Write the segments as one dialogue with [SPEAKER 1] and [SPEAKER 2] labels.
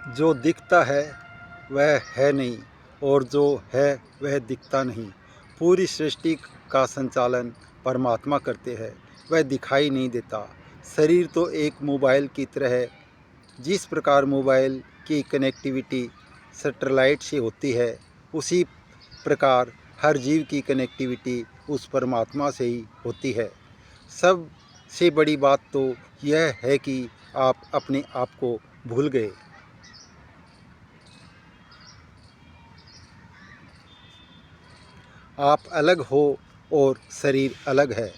[SPEAKER 1] जो दिखता है वह है नहीं और जो है वह दिखता नहीं। पूरी सृष्टि का संचालन परमात्मा करते हैं, वह दिखाई नहीं देता। शरीर तो एक मोबाइल की तरह है। जिस प्रकार मोबाइल की कनेक्टिविटी सैटेलाइट से होती है, उसी प्रकार हर जीव की कनेक्टिविटी उस परमात्मा से ही होती है। सबसे बड़ी बात तो यह है कि आप अपने आप को भूल गए। आप अलग हो और शरीर अलग है।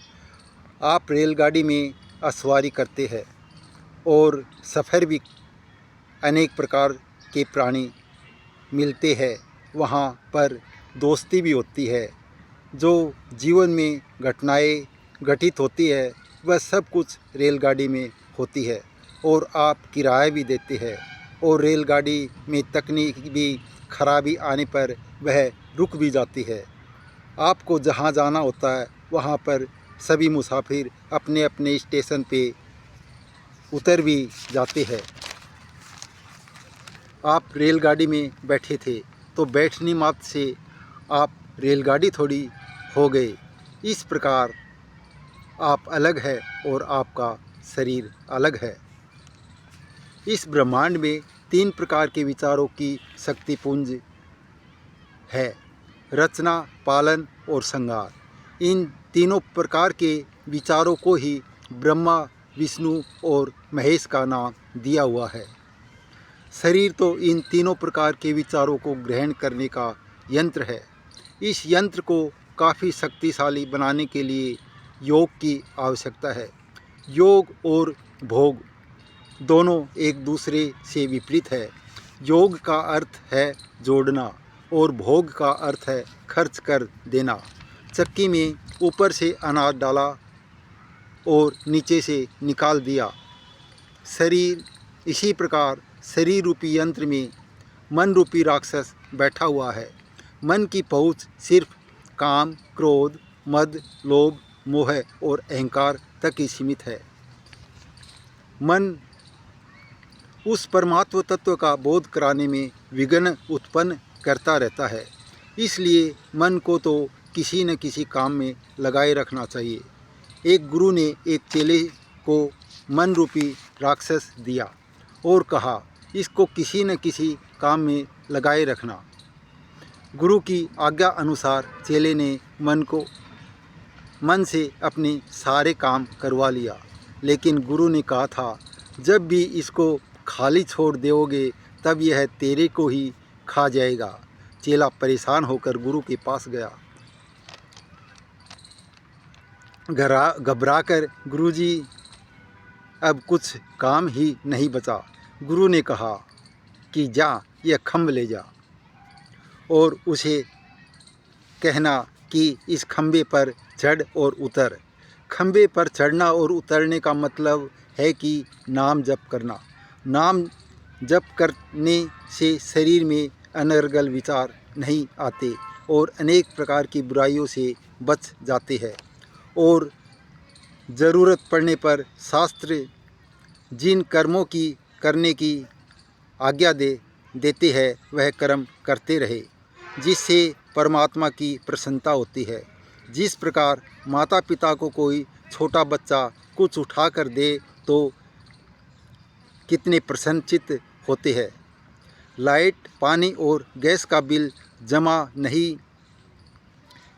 [SPEAKER 1] आप रेलगाड़ी में सवारी करते हैं और सफ़र भी अनेक प्रकार के प्राणी मिलते हैं, वहाँ पर दोस्ती भी होती है। जो जीवन में घटनाएं घटित होती है वह सब कुछ रेलगाड़ी में होती है और आप किराया भी देते हैं और रेलगाड़ी में तकनीक भी खराबी आने पर वह रुक भी जाती है। आपको जहाँ जाना होता है वहाँ पर सभी मुसाफिर अपने अपने स्टेशन पे उतर भी जाते हैं। आप रेलगाड़ी में बैठे थे तो बैठने मात्र से आप रेलगाड़ी थोड़ी हो गए। इस प्रकार आप अलग है और आपका शरीर अलग है। इस ब्रह्मांड में 3 प्रकार के विचारों की शक्तिपुंज है: रचना, पालन और संहार। इन तीनों प्रकार के विचारों को ही ब्रह्मा, विष्णु और महेश का नाम दिया हुआ है। शरीर तो इन तीनों प्रकार के विचारों को ग्रहण करने का यंत्र है। इस यंत्र को काफ़ी शक्तिशाली बनाने के लिए योग की आवश्यकता है। योग और भोग दोनों एक दूसरे से विपरीत है। योग का अर्थ है जोड़ना और भोग का अर्थ है खर्च कर देना। चक्की में ऊपर से अनाज डाला और नीचे से निकाल दिया। शरीर इसी प्रकार शरीर रूपी यंत्र में मन रूपी राक्षस बैठा हुआ है। मन की पहुँच सिर्फ काम, क्रोध, मद, लोभ, मोह और अहंकार तक ही सीमित है। मन उस परमात्म तत्व का बोध कराने में विघ्न उत्पन्न करता रहता है। इसलिए मन को तो किसी न किसी काम में लगाए रखना चाहिए। एक गुरु ने एक चेले को मन रूपी राक्षस दिया और कहा, इसको किसी न किसी काम में लगाए रखना। गुरु की आज्ञा अनुसार चेले ने मन से अपने सारे काम करवा लिया। लेकिन गुरु ने कहा था, जब भी इसको खाली छोड़ दोगे तब यह तेरे को ही खा जाएगा। चेला परेशान होकर गुरु के पास गया। घबराकर, गुरुजी अब कुछ काम ही नहीं बचा। गुरु ने कहा कि जा यह खम्भ ले जा और उसे कहना कि इस खम्भे पर चढ़ और उतर। खम्भे पर चढ़ना और उतरने का मतलब है कि नाम जप करना। नाम जप करने से शरीर में अनर्गल विचार नहीं आते और अनेक प्रकार की बुराइयों से बच जाते हैं। और ज़रूरत पड़ने पर शास्त्र जिन कर्मों की करने की आज्ञा देते हैं वह कर्म करते रहे, जिससे परमात्मा की प्रसन्नता होती है। जिस प्रकार माता पिता को कोई छोटा बच्चा कुछ उठा कर दे तो कितने प्रसन्नचित्त होते हैं। लाइट, पानी और गैस का बिल जमा नहीं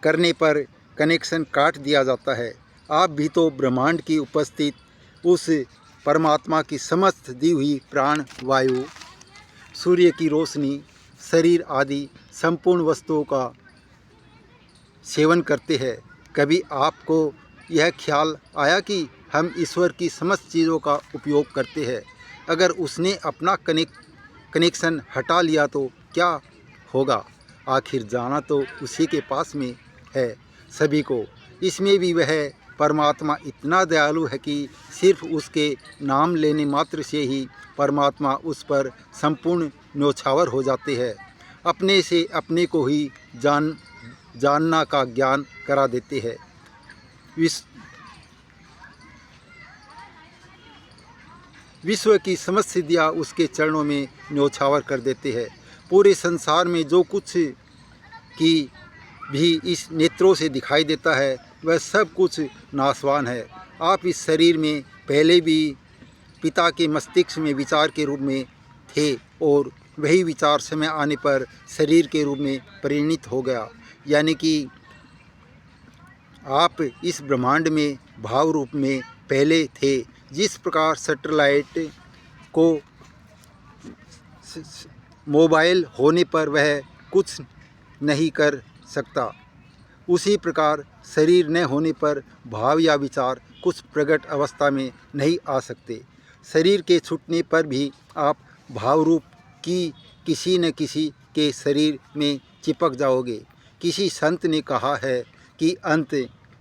[SPEAKER 1] करने पर कनेक्शन काट दिया जाता है। आप भी तो ब्रह्मांड की उपस्थित उस परमात्मा की समस्त दी हुई प्राण वायु, सूर्य की रोशनी, शरीर आदि संपूर्ण वस्तुओं का सेवन करते हैं। कभी आपको यह ख्याल आया कि हम ईश्वर की समस्त चीज़ों का उपयोग करते हैं? अगर उसने अपना कनेक्शन हटा लिया तो क्या होगा? आखिर जाना तो उसी के पास में है सभी को। इसमें भी वह परमात्मा इतना दयालु है कि सिर्फ उसके नाम लेने मात्र से ही परमात्मा उस पर संपूर्ण न्योछावर हो जाते हैं। अपने से अपने को ही जानना का ज्ञान करा देते हैं। 20 विश्व की समस्त सिद्धियाँ उसके चरणों में न्योछावर कर देते हैं। पूरे संसार में जो कुछ की भी इस नेत्रों से दिखाई देता है वह सब कुछ नाशवान है। आप इस शरीर में पहले भी पिता के मस्तिष्क में विचार के रूप में थे और वही विचार समय आने पर शरीर के रूप में परिणित हो गया। यानी कि आप इस ब्रह्मांड में भाव रूप में पहले थे। जिस प्रकार सैटेलाइट को मोबाइल होने पर वह कुछ नहीं कर सकता, उसी प्रकार शरीर न होने पर भाव या विचार कुछ प्रकट अवस्था में नहीं आ सकते। शरीर के छूटने पर भी आप भाव रूप की किसी न किसी के शरीर में चिपक जाओगे। किसी संत ने कहा है कि अंत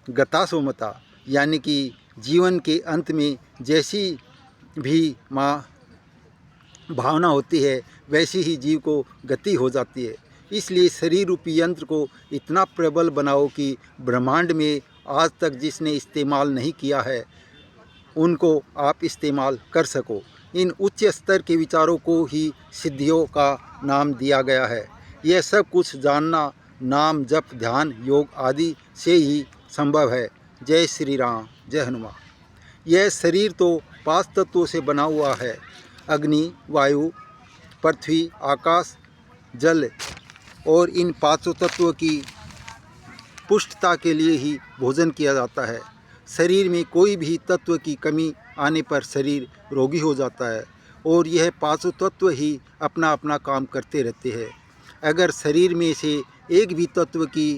[SPEAKER 1] गता सो मता, यानी कि जीवन के अंत में जैसी भी भावना होती है वैसी ही जीव को गति हो जाती है। इसलिए शरीर रूपी यंत्र को इतना प्रबल बनाओ कि ब्रह्मांड में आज तक जिसने इस्तेमाल नहीं किया है उनको आप इस्तेमाल कर सको। इन उच्च स्तर के विचारों को ही सिद्धियों का नाम दिया गया है। यह सब कुछ जानना नाम जप ध्यान योग आदि से ही संभव है। जय श्री राम, जय हनुमान। यह शरीर तो 5 तत्वों से बना हुआ है। अग्नि, वायु, पृथ्वी, आकाश, जल, और इन 5 तत्वों की पुष्टता के लिए ही भोजन किया जाता है। शरीर में कोई भी तत्व की कमी आने पर शरीर रोगी हो जाता है और यह 5 तत्व ही अपना अपना काम करते रहते हैं। अगर शरीर में से एक भी तत्व की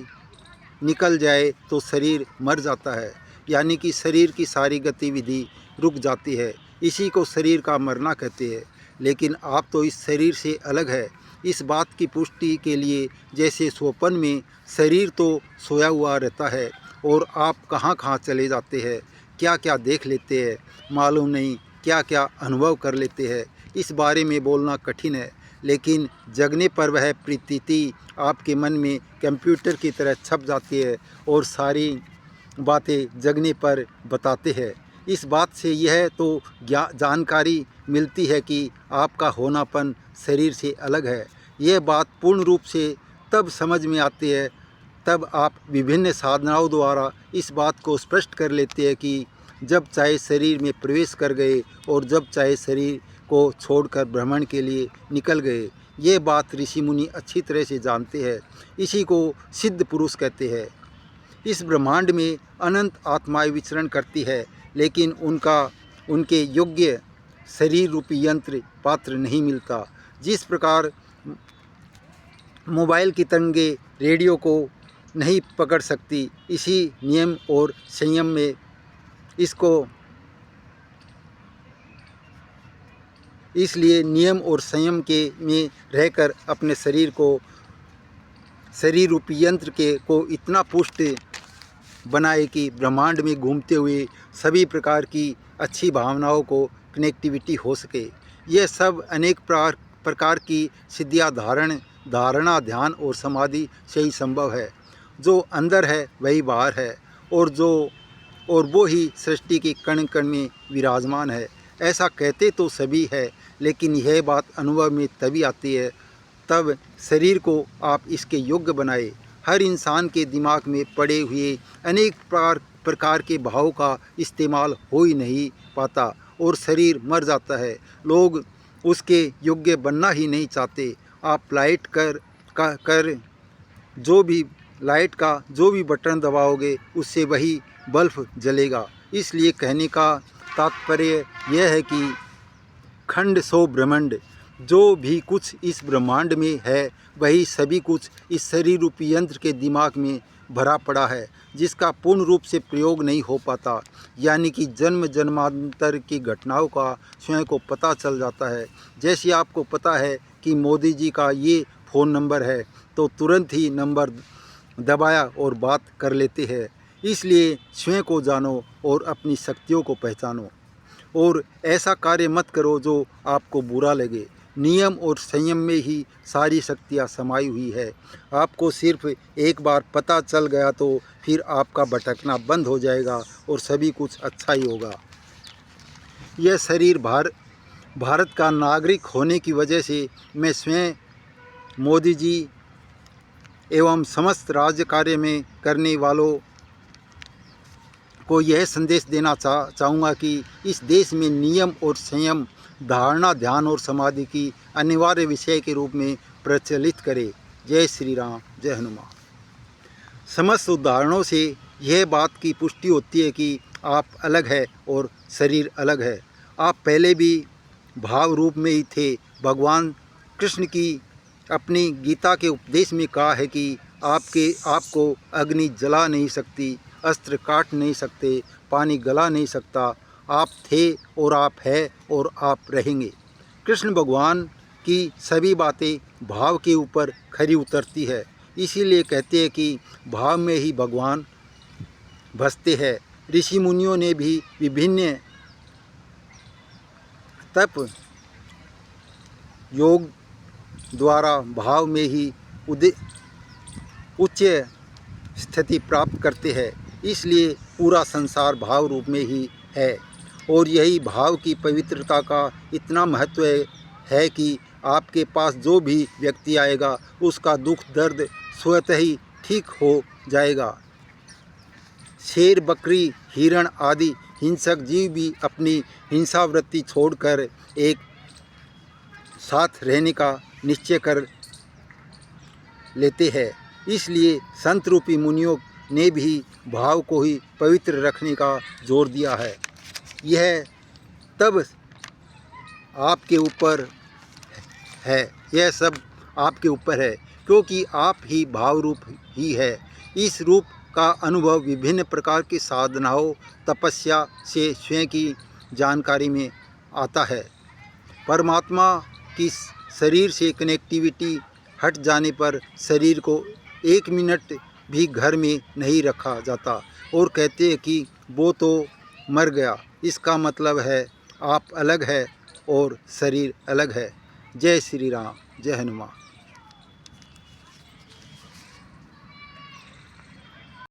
[SPEAKER 1] निकल जाए तो शरीर मर जाता है, यानी कि शरीर की सारी गतिविधि रुक जाती है। इसी को शरीर का मरना कहते हैं। लेकिन आप तो इस शरीर से अलग है। इस बात की पुष्टि के लिए जैसे स्वप्न में शरीर तो सोया हुआ रहता है और आप कहाँ कहाँ चले जाते हैं, क्या क्या देख लेते हैं, मालूम नहीं क्या क्या अनुभव कर लेते हैं। इस बारे में बोलना कठिन है, लेकिन जगने पर वह प्रतीति आपके मन में कंप्यूटर की तरह छप जाती है और सारी बातें जगने पर बताते हैं। इस बात से यह तो जानकारी मिलती है कि आपका होनापन शरीर से अलग है। यह बात पूर्ण रूप से तब समझ में आती है तब आप विभिन्न साधनाओं द्वारा इस बात को स्पष्ट कर लेते हैं कि जब चाहे शरीर में प्रवेश कर गए और जब चाहे शरीर को छोड़कर भ्रमण के लिए निकल गए। ये बात ऋषि मुनि अच्छी तरह से जानते हैं। इसी को सिद्ध पुरुष कहते हैं। इस ब्रह्मांड में अनंत आत्माएं विचरण करती है, लेकिन उनके योग्य शरीर रूपी यंत्र पात्र नहीं मिलता। जिस प्रकार मोबाइल की तरंगे रेडियो को नहीं पकड़ सकती, इसी नियम और संयम में इसलिए नियम और संयम के में रहकर अपने शरीर रूपी यंत्र को इतना पुष्ट बनाए कि ब्रह्मांड में घूमते हुए सभी प्रकार की अच्छी भावनाओं को कनेक्टिविटी हो सके। यह सब अनेक प्रकार की सिद्धियाँ धारणा ध्यान और समाधि से ही संभव है। जो अंदर है वही बाहर है और वो ही सृष्टि के कण कण में विराजमान है। ऐसा कहते तो सभी है, लेकिन यह बात अनुभव में तभी आती है तब शरीर को आप इसके योग्य बनाए। हर इंसान के दिमाग में पड़े हुए अनेक प्रकार के भावों का इस्तेमाल हो ही नहीं पाता और शरीर मर जाता है। लोग उसके योग्य बनना ही नहीं चाहते। आप लाइट का जो भी बटन दबाओगे उससे वही बल्ब जलेगा। इसलिए कहने का तात्पर्य यह है कि खंड सो ब्रह्मांड, जो भी कुछ इस ब्रह्मांड में है वही सभी कुछ इस शरीर रूपी यंत्र के दिमाग में भरा पड़ा है, जिसका पूर्ण रूप से प्रयोग नहीं हो पाता। यानी कि जन्म जन्मांतर की घटनाओं का स्वयं को पता चल जाता है। जैसे आपको पता है कि मोदी जी का ये फ़ोन नंबर है तो तुरंत ही नंबर दबाया और बात कर लेते हैं। इसलिए स्वयं को जानो और अपनी शक्तियों को पहचानो और ऐसा कार्य मत करो जो आपको बुरा लगे। नियम और संयम में ही सारी शक्तियाँ समाई हुई है। आपको सिर्फ एक बार पता चल गया तो फिर आपका भटकना बंद हो जाएगा और सभी कुछ अच्छा ही होगा। यह शरीर भारत का नागरिक होने की वजह से मैं स्वयं मोदी जी एवं समस्त राज्य कार्य में करने वालों को यह संदेश देना चाहूँगा कि इस देश में नियम और संयम, धारणा, ध्यान और समाधि की अनिवार्य विषय के रूप में प्रचलित करें। जय श्री राम, जय हनुमान। समस्त उदाहरणों से यह बात की पुष्टि होती है कि आप अलग है और शरीर अलग है। आप पहले भी भाव रूप में ही थे। भगवान कृष्ण की अपनी गीता के उपदेश में कहा है कि आपको अग्नि जला नहीं सकती, अस्त्र काट नहीं सकते, पानी गला नहीं सकता। आप थे और आप है और आप रहेंगे। कृष्ण भगवान की सभी बातें भाव के ऊपर खरी उतरती है। इसीलिए कहते हैं कि भाव में ही भगवान बसते हैं। ऋषि मुनियों ने भी विभिन्न तप योग द्वारा भाव में ही उच्च स्थिति प्राप्त करते हैं। इसलिए पूरा संसार भाव रूप में ही है और यही भाव की पवित्रता का इतना महत्व है कि आपके पास जो भी व्यक्ति आएगा उसका दुख दर्द स्वतः ही ठीक हो जाएगा। शेर, बकरी, हिरण आदि हिंसक जीव भी अपनी हिंसावृत्ति छोड़कर एक साथ रहने का निश्चय कर लेते हैं। इसलिए संत रूपी मुनियों ने भी भाव को ही पवित्र रखने का जोर दिया है। यह तब आपके ऊपर है, यह सब आपके ऊपर है, क्योंकि आप ही भाव रूप ही है। इस रूप का अनुभव विभिन्न प्रकार की साधनाओं, तपस्या से स्वयं की जानकारी में आता है। परमात्मा की शरीर से कनेक्टिविटी हट जाने पर शरीर को 1 मिनट भी घर में नहीं रखा जाता और कहते हैं कि वो तो मर गया। इसका मतलब है आप अलग है और शरीर अलग है। जय श्री राम, जय हनुमान।